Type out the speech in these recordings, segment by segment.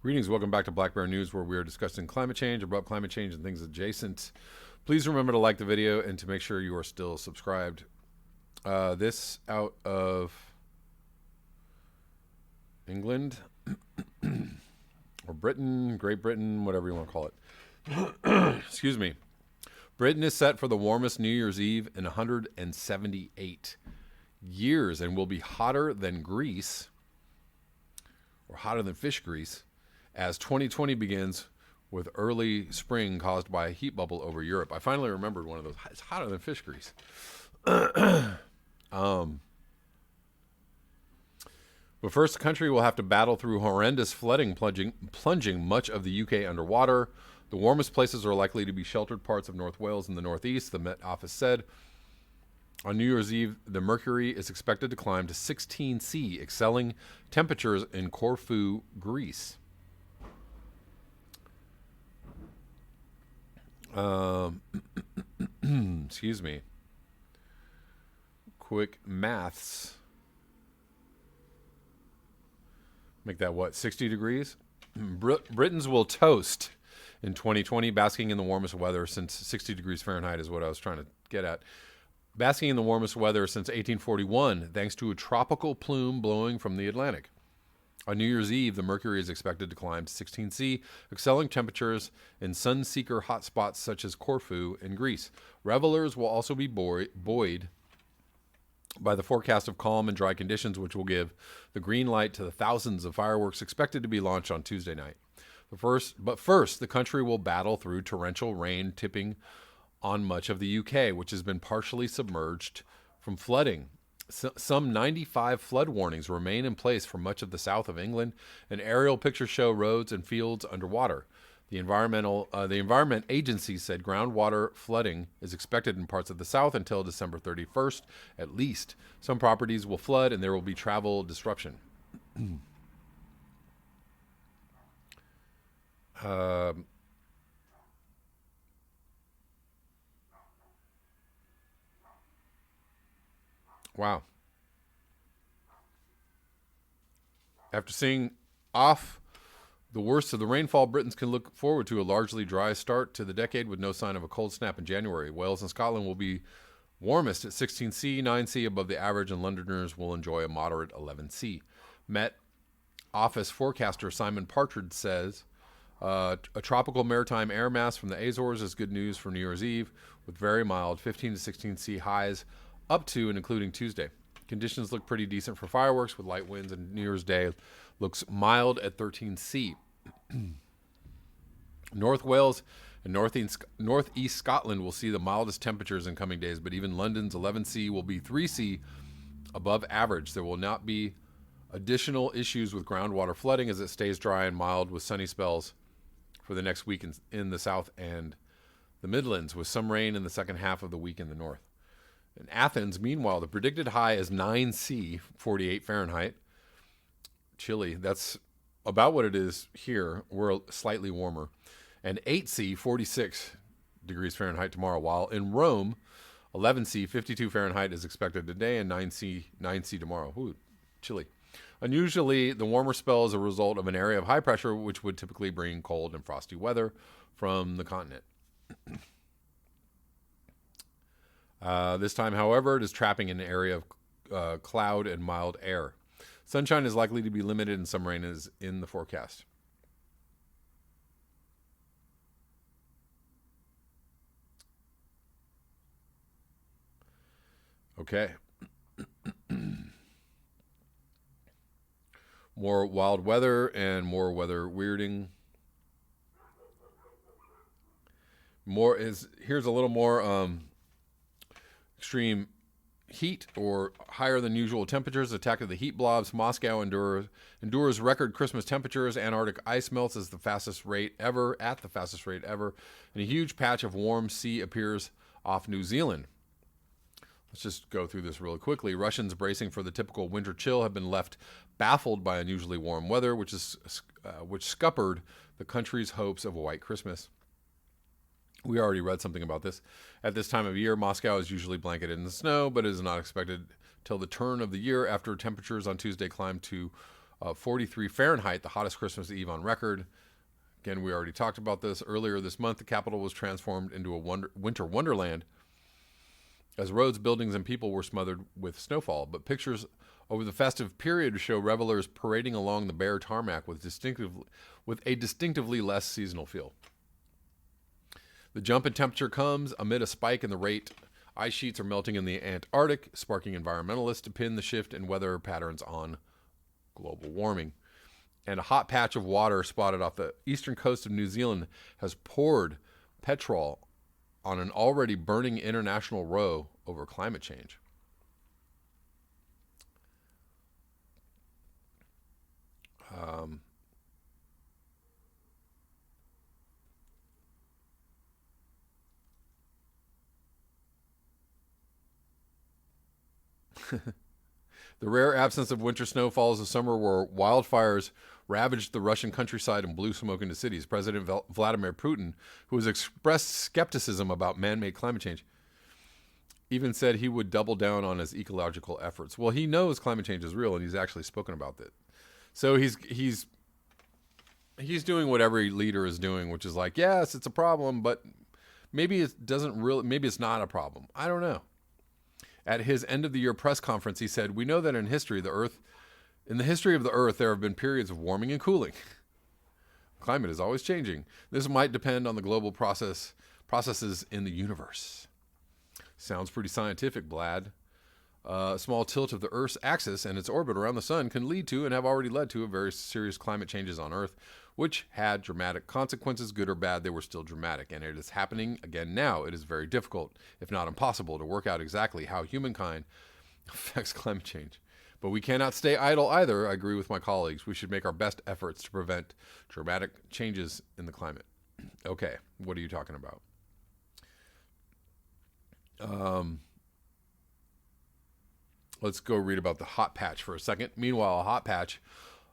Greetings, welcome back to Black Bear News, where we are discussing climate change, abrupt climate change, and things adjacent. Please remember to like the video and to make sure you are still subscribed. This out of England, or Britain, Great Britain, whatever you want to call it. Excuse me. Britain is set for the warmest New Year's Eve in 178 years and will be hotter than Greece, or hotter than fish grease, as 2020 begins with early spring caused by a heat bubble over Europe. I finally remembered one of those. It's hotter than fish grease. But first, the country will have to battle through horrendous flooding, plunging much of the UK underwater. The warmest places are likely to be sheltered parts of North Wales and the northeast, the Met Office said. On New Year's Eve, the mercury is expected to climb to 16 C, excelling temperatures in Corfu, Greece. Excuse me. Quick maths. Make that what, 60 degrees? Britons will toast in 2020, basking in the warmest weather since 60 degrees Fahrenheit is what I was trying to get at. Basking in the warmest weather since 1841, thanks to a tropical plume blowing from the Atlantic. On New Year's Eve, the mercury is expected to climb to 16 C, excelling temperatures in sun-seeker hotspots such as Corfu in Greece. Revelers will also be buoyed by the forecast of calm and dry conditions, which will give the green light to the thousands of fireworks expected to be launched on Tuesday night. But first, the country will battle through torrential rain tipping on much of the UK, which has been partially submerged from flooding. Some 95 flood warnings remain in place for much of the south of England, and aerial pictures show roads and fields underwater. The Environment Agency said groundwater flooding is expected in parts of the south until December 31st, at least. Some properties will flood, and there will be travel disruption. Wow. After seeing off the worst of the rainfall, Britons can look forward to a largely dry start to the decade with no sign of a cold snap in January. Wales and Scotland will be warmest at 16 C, 9 C above the average, and Londoners will enjoy a moderate 11 C. Met Office forecaster Simon Partridge says a tropical maritime air mass from the Azores is good news for New Year's Eve, with very mild 15 to 16 C highs up to and including Tuesday. Conditions look pretty decent for fireworks with light winds, and New Year's Day looks mild at 13 C. North Wales and northeast Scotland will see the mildest temperatures in coming days, but even London's 11 C will be 3 C above average. There will not be additional issues with groundwater flooding as it stays dry and mild with sunny spells for the next week in the south and the Midlands, with some rain in the second half of the week in the north. In Athens, meanwhile, the predicted high is 9 C, 48 Fahrenheit. Chilly. That's about what it is here. We're slightly warmer. And 8 C, 46 degrees Fahrenheit tomorrow, while in Rome, 11 C, 52 Fahrenheit is expected today, and 9 C tomorrow. Ooh, chilly. Unusually, the warmer spell is a result of an area of high pressure, which would typically bring cold and frosty weather from the continent. This time, however, it is trapping an area of cloud and mild air. Sunshine is likely to be limited, and some rain is in the forecast. Okay. More wild weather and more weather weirding. Here's a little more extreme heat or higher than usual temperatures. Attack of the heat blobs. Moscow endures record Christmas temperatures. Antarctic ice melts at the fastest rate ever, and a huge patch of warm sea appears off New Zealand. Let's just go through this really quickly. Russians bracing for the typical winter chill have been left baffled by unusually warm weather, which scuppered the country's hopes of a white Christmas. We already read something about this. At this time of year, Moscow is usually blanketed in the snow, but it is not expected till the turn of the year after temperatures on Tuesday climbed to of 43 Fahrenheit, the hottest Christmas Eve on record. Again, we already talked about this. Earlier this month, the capital was transformed into a winter wonderland as roads, buildings, and people were smothered with snowfall. But pictures over the festive period show revelers parading along the bare tarmac with a distinctively less seasonal feel. The jump in temperature comes amid a spike in the rate. Ice sheets are melting in the Antarctic, sparking environmentalists to pin the shift in weather patterns on global warming. And a hot patch of water spotted off the eastern coast of New Zealand has poured petrol on an already burning international row over climate change. The rare absence of winter snowfalls this summer where wildfires ravaged the Russian countryside and blew smoke into cities. President Vladimir Putin, who has expressed skepticism about man-made climate change, even said he would double down on his ecological efforts. Well, he knows climate change is real, and he's actually spoken about it. So he's doing what every leader is doing, which is like, yes, it's a problem, but maybe it's not a problem. I don't know. At his end of the year press conference, he said, "We know that in the history of the Earth, there have been periods of warming and cooling. Climate is always changing. This might depend on the global processes in the universe." Sounds pretty scientific, Vlad. A small tilt of the Earth's axis and its orbit around the sun can lead to and have already led to very serious climate changes on Earth, which had dramatic consequences, good or bad. They were still dramatic, and it is happening again now. It is very difficult, if not impossible, to work out exactly how humankind affects climate change. But we cannot stay idle either. I agree with my colleagues. We should make our best efforts to prevent dramatic changes in the climate. Okay, what are you talking about? Let's go read about the hot patch for a second. Meanwhile, a hot patch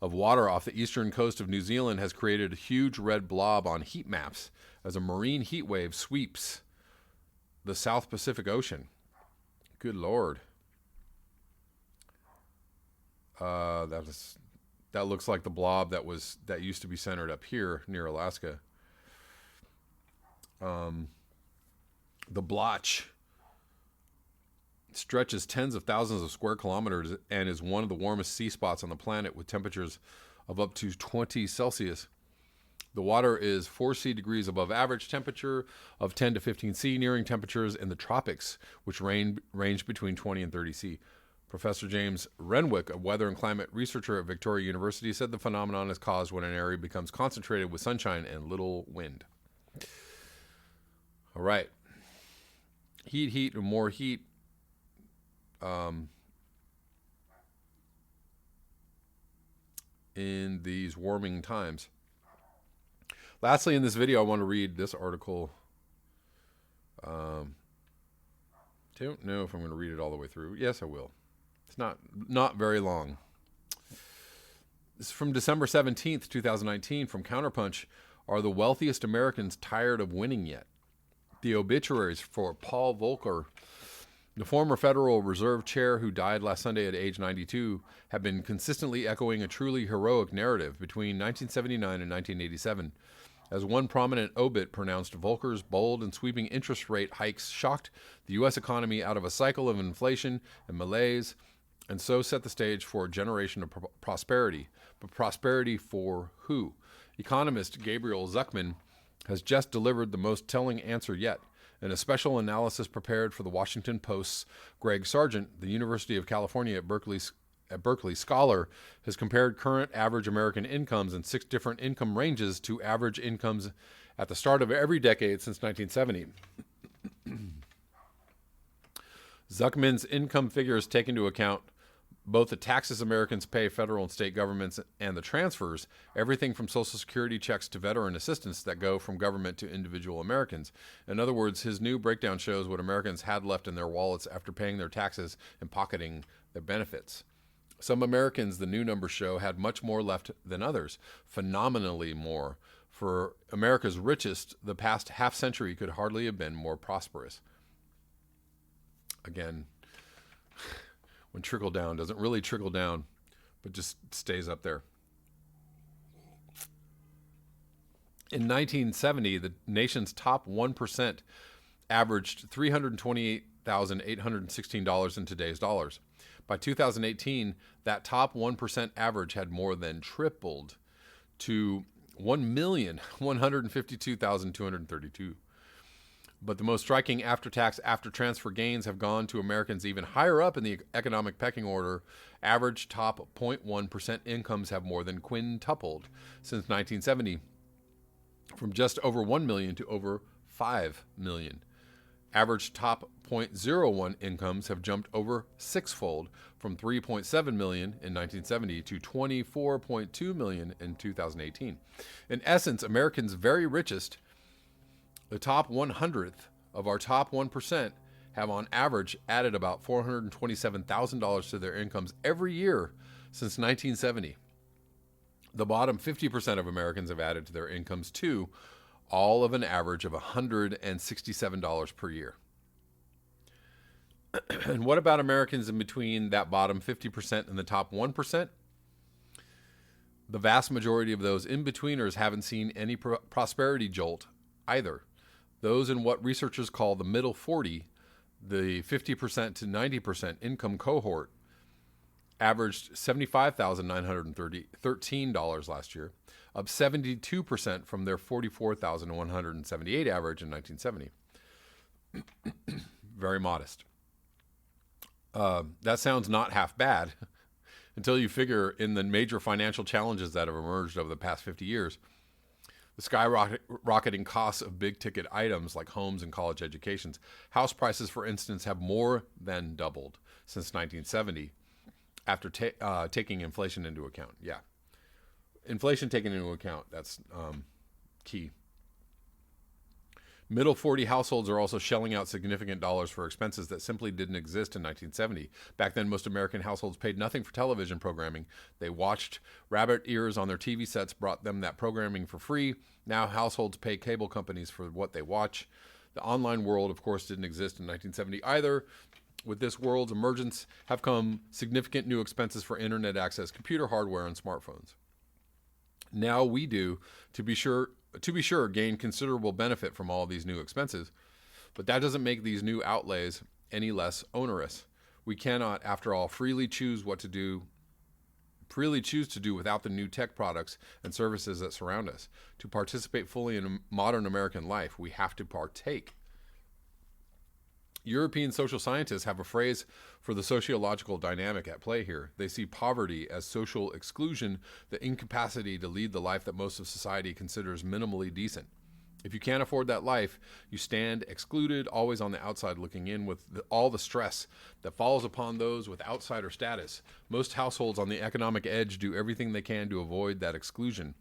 of water off the eastern coast of New Zealand has created a huge red blob on heat maps as a marine heat wave sweeps the South Pacific Ocean. Good Lord. That looks like the blob that used to be centered up here near Alaska. The blotch stretches tens of thousands of square kilometers and is one of the warmest sea spots on the planet with temperatures of up to 20 Celsius. The water is 4 C degrees above average temperature of 10 to 15 C, nearing temperatures in the tropics, which range between 20 and 30 C. Professor James Renwick, a weather and climate researcher at Victoria University, said the phenomenon is caused when an area becomes concentrated with sunshine and little wind. All right. Heat, and more heat. In these warming times. Lastly, in this video, I want to read this article. Don't know if I'm going to read it all the way through. Yes, I will. It's not very long. This is from December 17th, 2019, from Counterpunch. Are the wealthiest Americans tired of winning yet? The obituaries for Paul Volcker, the former Federal Reserve Chair who died last Sunday at age 92, have been consistently echoing a truly heroic narrative between 1979 and 1987. As one prominent obit pronounced, Volcker's bold and sweeping interest rate hikes shocked the U.S. economy out of a cycle of inflation and malaise, and so set the stage for a generation of prosperity. But prosperity for who? Economist Gabriel Zucman has just delivered the most telling answer yet. In a special analysis prepared for the Washington Post's Greg Sargent, the University of California at Berkeley scholar, has compared current average American incomes in 6 different income ranges to average incomes at the start of every decade since 1970. Zuckman's income figures take into account both the taxes Americans pay federal and state governments and the transfers, everything from Social Security checks to veteran assistance that go from government to individual Americans. In other words, his new breakdown shows what Americans had left in their wallets after paying their taxes and pocketing their benefits. Some Americans, the new numbers show, had much more left than others, phenomenally more. For America's richest, the past half century could hardly have been more prosperous. Again, when trickle down doesn't really trickle down but just stays up there. In 1970, the nation's top 1% averaged $328,816 in today's dollars. By 2018, that top 1% average had more than tripled to 1,152,232. But the most striking after-tax, after-transfer gains have gone to Americans even higher up in the economic pecking order. Average top 0.1% incomes have more than quintupled since 1970, from just over 1 million to over 5 million. Average top 0.01 incomes have jumped over sixfold, from 3.7 million in 1970 to 24.2 million in 2018. In essence, Americans' very richest, the top 100th of our top 1%, have on average added about $427,000 to their incomes every year since 1970. The bottom 50% of Americans have added to their incomes too, all of an average of $167 per year. And what about Americans in between that bottom 50% and the top 1%? The vast majority of those in-betweeners haven't seen any prosperity jolt either. Those in what researchers call the middle 40, the 50% to 90% income cohort, averaged $75,913 last year, up 72% from their $44,178 average in 1970. Very modest. That sounds not half bad until you figure in the major financial challenges that have emerged over the past 50 years. The skyrocketing costs of big-ticket items like homes and college educations. House prices, for instance, have more than doubled since 1970 after taking inflation into account. Yeah. Inflation taken into account, that's key. Middle 40 households are also shelling out significant dollars for expenses that simply didn't exist in 1970. Back then, most American households paid nothing for television programming. They watched rabbit ears on their TV sets, brought them that programming for free. Now households pay cable companies for what they watch. The online world, of course, didn't exist in 1970 either. With this world's emergence have come significant new expenses for internet access, computer hardware, and smartphones. Now we do, to be sure, gain considerable benefit from all these new expenses, but that doesn't make these new outlays any less onerous. We cannot, after all, freely choose to do without the new tech products and services that surround us. To participate fully in modern American life, we have to partake. European social scientists have a phrase for the sociological dynamic at play here. They see poverty as social exclusion, the incapacity to lead the life that most of society considers minimally decent. If you can't afford that life, you stand excluded, always on the outside looking in, with all the stress that falls upon those with outsider status. Most households on the economic edge do everything they can to avoid that exclusion.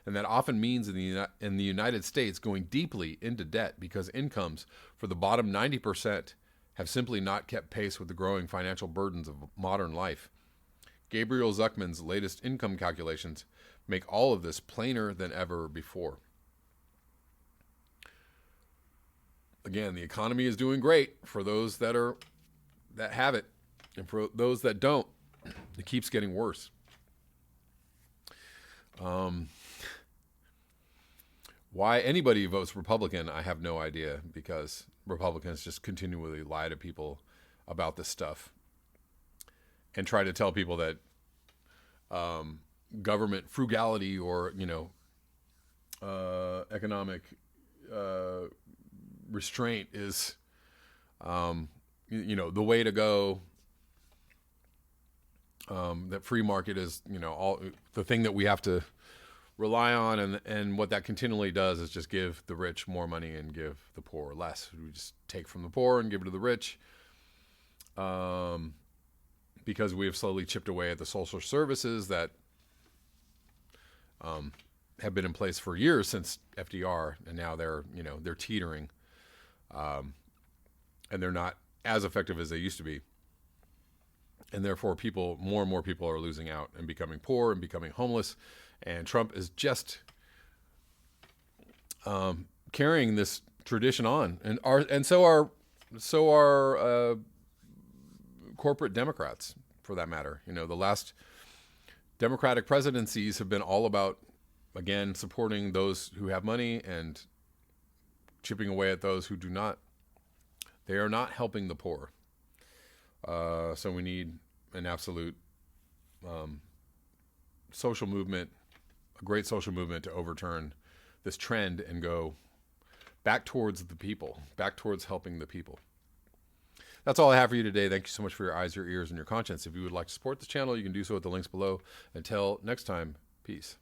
And that often means in the United States going deeply into debt because incomes for the bottom 90% have simply not kept pace with the growing financial burdens of modern life. Gabriel Zuckman's latest income calculations make all of this plainer than ever before. Again, the economy is doing great for those that have it, and for those that don't, it keeps getting worse. Why anybody votes Republican, I have no idea, because Republicans just continually lie to people about this stuff and try to tell people that government frugality or, economic restraint is, the way to go. That free market is, all the thing that we have to rely on, and what that continually does is just give the rich more money and give the poor less. We just take from the poor and give it to the rich, because we have slowly chipped away at the social services that have been in place for years since FDR, and now they're teetering, and they're not as effective as they used to be. And therefore, more and more people are losing out and becoming poor and becoming homeless. And Trump is just carrying this tradition on, and so are corporate Democrats, for that matter. The last Democratic presidencies have been all about, again, supporting those who have money and chipping away at those who do not. They are not helping the poor. So we need an absolute social movement, a great social movement to overturn this trend and go back towards the people, back towards helping the people. That's all I have for you today. Thank you so much for your eyes, your ears, and your conscience. If you would like to support this channel, you can do so at the links below. Until next time, peace.